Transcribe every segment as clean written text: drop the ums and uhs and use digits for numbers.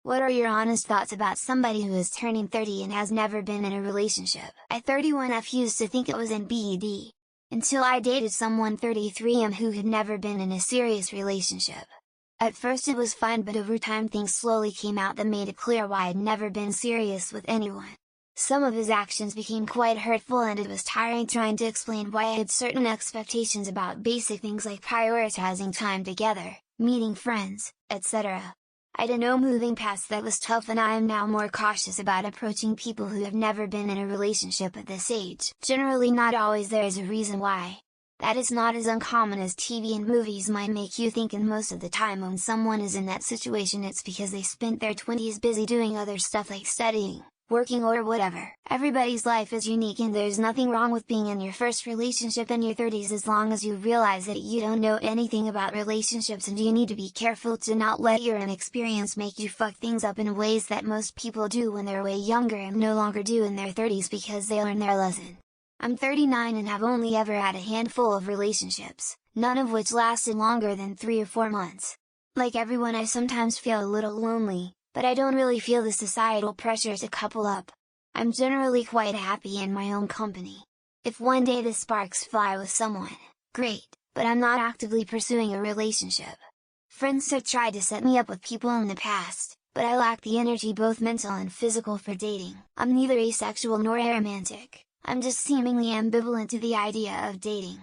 What are your honest thoughts about somebody who is turning 30 and has never been in a relationship? At 31 used to think it was in BED. Until I dated someone 33 who had never been in a serious relationship. At first it was fine, but over time things slowly came out that made it clear why I'd never been serious with anyone. Some of his actions became quite hurtful and it was tiring trying to explain why I had certain expectations about basic things like prioritizing time together, meeting friends, etc. I know moving past that was tough, and I am now more cautious about approaching people who have never been in a relationship at this age. Generally not always there is a reason why. That is not as uncommon as TV and movies might make you think, and most of the time when someone is in that situation it's because they spent their 20s busy doing other stuff like studying, working or whatever. Everybody's life is unique and there's nothing wrong with being in your first relationship in your 30s as long as you realize that you don't know anything about relationships and you need to be careful to not let your inexperience make you fuck things up in ways that most people do when they're way younger and no longer do in their 30s because they learn their lesson. I'm 39 and have only ever had a handful of relationships, none of which lasted longer than 3 or 4 months. Like everyone, I sometimes feel a little lonely, but I don't really feel the societal pressure to couple up. I'm generally quite happy in my own company. If one day the sparks fly with someone, great, but I'm not actively pursuing a relationship. Friends have tried to set me up with people in the past, but I lack the energy, both mental and physical, for dating. I'm neither asexual nor aromantic, I'm just seemingly ambivalent to the idea of dating.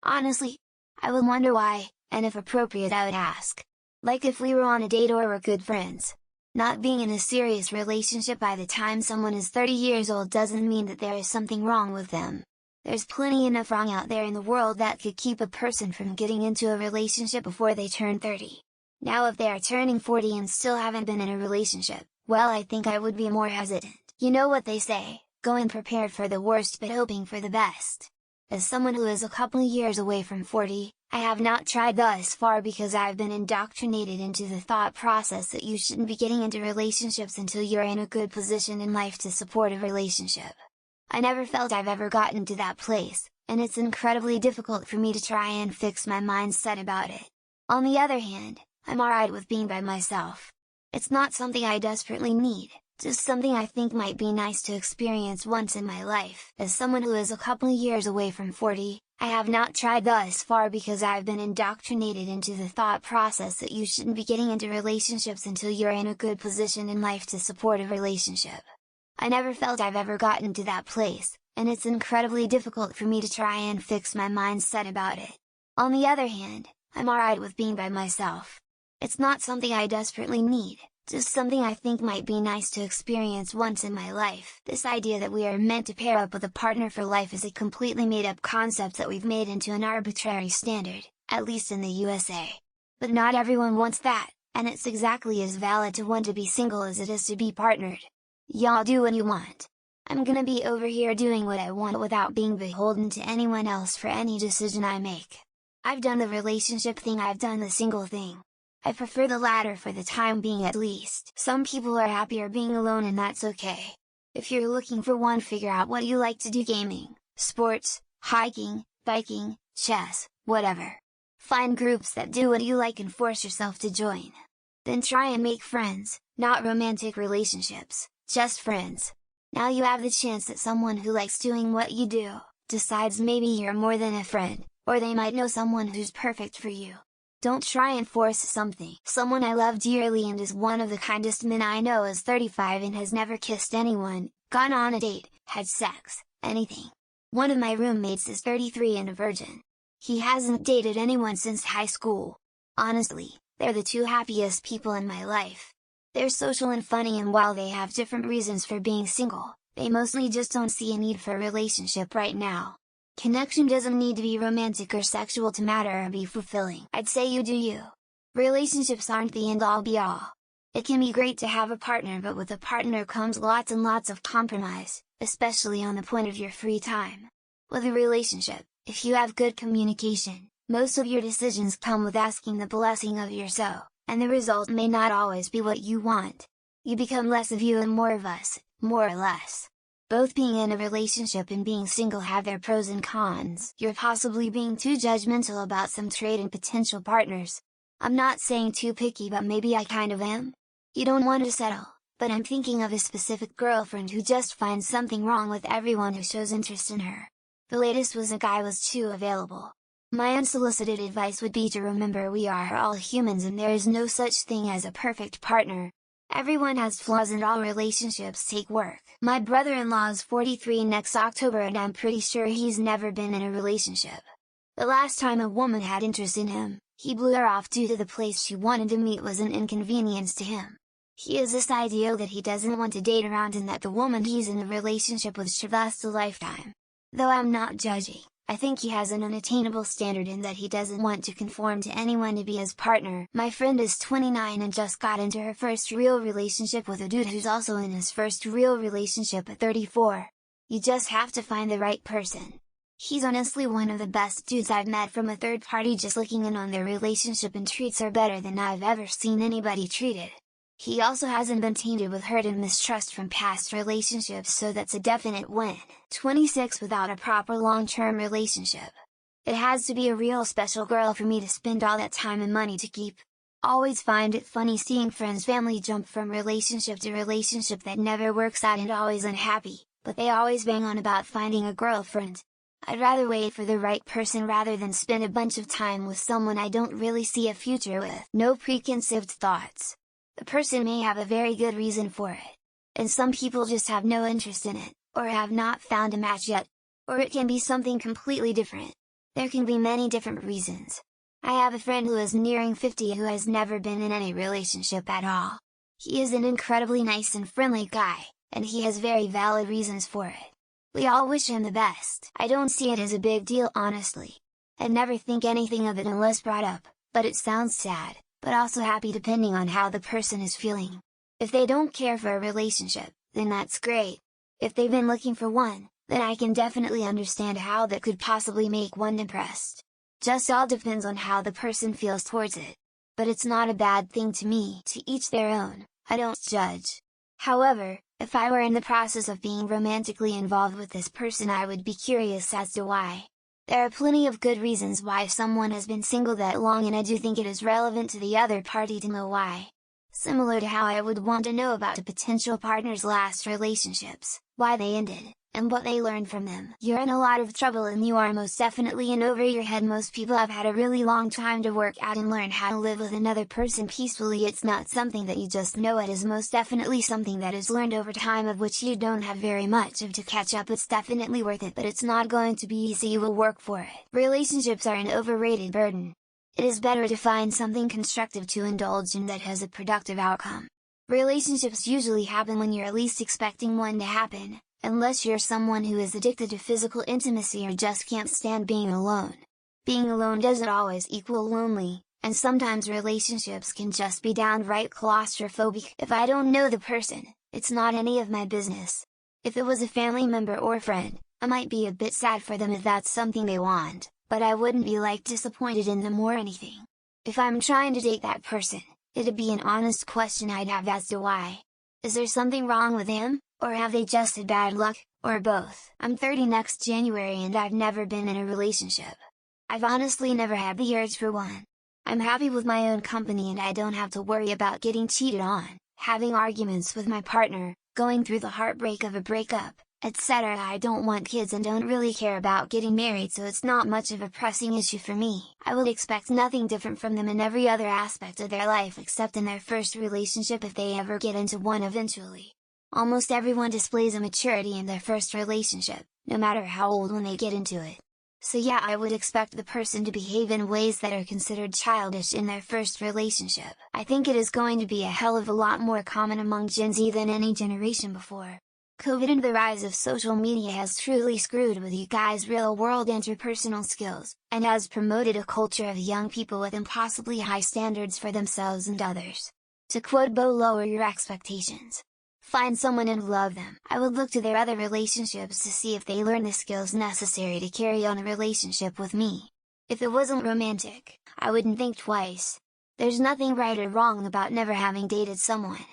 Honestly, I would wonder why, and if appropriate I would ask. Like if we were on a date or were good friends. Not being in a serious relationship by the time someone is 30 years old doesn't mean that there is something wrong with them. There's plenty enough wrong out there in the world that could keep a person from getting into a relationship before they turn 30. Now if they are turning 40 and still haven't been in a relationship, well, I think I would be more hesitant. You know what they say, going prepared for the worst but hoping for the best. As someone who is a couple years away from 40, I have not tried thus far because I've been indoctrinated into the thought process that you shouldn't be getting into relationships until you're in a good position in life to support a relationship. I never felt I've ever gotten to that place, and it's incredibly difficult for me to try and fix my mindset about it. On the other hand, I'm alright with being by myself. It's not something I desperately need, just something I think might be nice to experience once in my life. As someone who is a couple years away from 40, I have not tried thus far because I've been indoctrinated into the thought process that you shouldn't be getting into relationships until you're in a good position in life to support a relationship. I never felt I've ever gotten to that place, and it's incredibly difficult for me to try and fix my mindset about it. On the other hand, I'm alright with being by myself. It's not something I desperately need, just something I think might be nice to experience once in my life. This idea that we are meant to pair up with a partner for life is a completely made-up concept that we've made into an arbitrary standard, at least in the USA. But not everyone wants that, and it's exactly as valid to want to be single as it is to be partnered. Y'all do what you want. I'm gonna be over here doing what I want without being beholden to anyone else for any decision I make. I've done the relationship thing, I've done the single thing. I prefer the latter for the time being at least. Some people are happier being alone and that's okay. If you're looking for one, figure out what you like to do: gaming, sports, hiking, biking, chess, whatever. Find groups that do what you like and force yourself to join. Then try and make friends, not romantic relationships, just friends. Now you have the chance that someone who likes doing what you do, decides maybe you're more than a friend, or they might know someone who's perfect for you. Don't try and force something. Someone I love dearly and is one of the kindest men I know is 35 and has never kissed anyone, gone on a date, had sex, anything. One of my roommates is 33 and a virgin. He hasn't dated anyone since high school. Honestly, they're the two happiest people in my life. They're social and funny, and while they have different reasons for being single, they mostly just don't see a need for a relationship right now. Connection doesn't need to be romantic or sexual to matter or be fulfilling. I'd say you do you. Relationships aren't the end-all be-all. It can be great to have a partner, but with a partner comes lots and lots of compromise, especially on the point of your free time. With a relationship, if you have good communication, most of your decisions come with asking the blessing of your so, and the result may not always be what you want. You become less of you and more of us, more or less. Both being in a relationship and being single have their pros and cons. You're possibly being too judgmental about some trait in potential partners. I'm not saying too picky, but maybe I kind of am. You don't want to settle, but I'm thinking of a specific girlfriend who just finds something wrong with everyone who shows interest in her. The latest was a guy was too available. My unsolicited advice would be to remember we are all humans and there is no such thing as a perfect partner. Everyone has flaws and all relationships take work. My brother-in-law is 43 next October and I'm pretty sure he's never been in a relationship. The last time a woman had interest in him, he blew her off due to the place she wanted to meet was an inconvenience to him. He has this idea that he doesn't want to date around and that the woman he's in a relationship with should last a lifetime. Though I'm not judging, I think he has an unattainable standard in that he doesn't want to conform to anyone to be his partner. My friend is 29 and just got into her first real relationship with a dude who's also in his first real relationship at 34. You just have to find the right person. He's honestly one of the best dudes I've met from a third party, just looking in on their relationship and treats her better than I've ever seen anybody treated. He also hasn't been tainted with hurt and mistrust from past relationships, so that's a definite win. 26 without a proper long-term relationship. It has to be a real special girl for me to spend all that time and money to keep. Always find it funny seeing friends' family jump from relationship to relationship that never works out and always unhappy, but they always bang on about finding a girlfriend. I'd rather wait for the right person rather than spend a bunch of time with someone I don't really see a future with. No preconceived thoughts. The person may have a very good reason for it. And some people just have no interest in it, or have not found a match yet. Or it can be something completely different. There can be many different reasons. I have a friend who is nearing 50 who has never been in any relationship at all. He is an incredibly nice and friendly guy, and he has very valid reasons for it. We all wish him the best. I don't see it as a big deal, honestly. I'd never think anything of it unless brought up, but it sounds sad, but also happy depending on how the person is feeling. If they don't care for a relationship, then that's great. If they've been looking for one, then I can definitely understand how that could possibly make one depressed. Just all depends on how the person feels towards it. But it's not a bad thing to me. To each their own, I don't judge. However, if I were in the process of being romantically involved with this person, I would be curious as to why. There are plenty of good reasons why someone has been single that long, and I do think it is relevant to the other party to know why. Similar to how I would want to know about a potential partner's last relationships, why they ended, and what they learned from them. You're in a lot of trouble and you are most definitely in over your head. Most people have had a really long time to work out and learn how to live with another person peacefully. It's not something that you just know, it is most definitely something that is learned over time, of which you don't have very much of to catch up. It's definitely worth it, but it's not going to be easy. You will work for it. Relationships are an overrated burden. It is better to find something constructive to indulge in that has a productive outcome. Relationships usually happen when you're least expecting one to happen, unless you're someone who is addicted to physical intimacy or just can't stand being alone. Being alone doesn't always equal lonely, and sometimes relationships can just be downright claustrophobic. If I don't know the person, it's not any of my business. If it was a family member or friend, I might be a bit sad for them if that's something they want, but I wouldn't be disappointed in them or anything. If I'm trying to date that person, it'd be an honest question I'd have as to why. Is there something wrong with him, or have they just had bad luck, or both? I'm 30 next January and I've never been in a relationship. I've honestly never had the urge for one. I'm happy with my own company and I don't have to worry about getting cheated on, having arguments with my partner, going through the heartbreak of a breakup, etc. I don't want kids and don't really care about getting married, so it's not much of a pressing issue for me. I would expect nothing different from them in every other aspect of their life except in their first relationship, if they ever get into one eventually. Almost everyone displays a maturity in their first relationship, no matter how old when they get into it. So yeah, I would expect the person to behave in ways that are considered childish in their first relationship. I think it is going to be a hell of a lot more common among Gen Z than any generation before. COVID and the rise of social media has truly screwed with you guys' real-world interpersonal skills, and has promoted a culture of young people with impossibly high standards for themselves and others. To quote Bo, lower your expectations. Find someone and love them. I would look to their other relationships to see if they learn the skills necessary to carry on a relationship with me. If it wasn't romantic, I wouldn't think twice. There's nothing right or wrong about never having dated someone.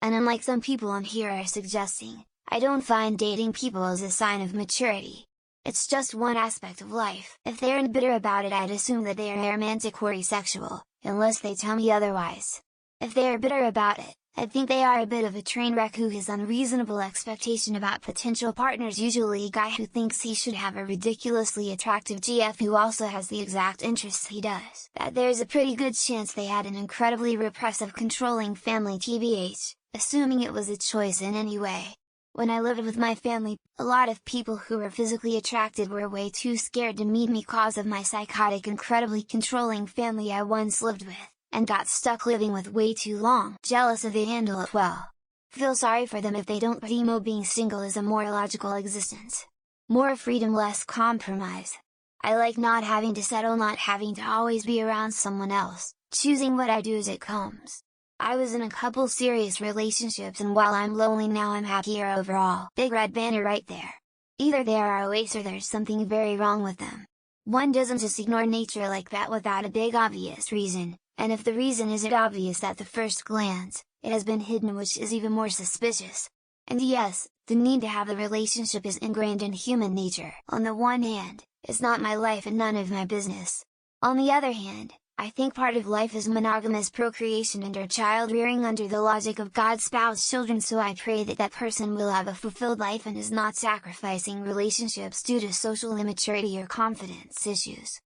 And unlike some people on here are suggesting, I don't find dating people as a sign of maturity. It's just one aspect of life. If they aren't bitter about it, I'd assume that they are aromantic or asexual, unless they tell me otherwise. If they are bitter about it, I think they are a bit of a train wreck who has unreasonable expectation about potential partners, usually a guy who thinks he should have a ridiculously attractive GF who also has the exact interests he does. That there's a pretty good chance they had an incredibly repressive controlling family tbh, assuming it was a choice in any way. When I lived with my family, a lot of people who were physically attracted were way too scared to meet me cause of my psychotic incredibly controlling family I once lived with, and got stuck living with way too long. Jealous if they handle it well. Feel sorry for them if they don't, but emo being single is a more logical existence. More freedom, less compromise. I like not having to settle, not having to always be around someone else, choosing what I do as it comes. I was in a couple serious relationships, and while I'm lonely now, I'm happier overall. Big red banner right there. Either they are OAs or there's something very wrong with them. One doesn't just ignore nature like that without a big obvious reason, and if the reason isn't obvious at the first glance, it has been hidden, which is even more suspicious. And yes, the need to have a relationship is ingrained in human nature. On the one hand, it's not my life and none of my business. On the other hand, I think part of life is monogamous procreation and child rearing under the logic of God spouse children, so I pray that that person will have a fulfilled life and is not sacrificing relationships due to social immaturity or confidence issues.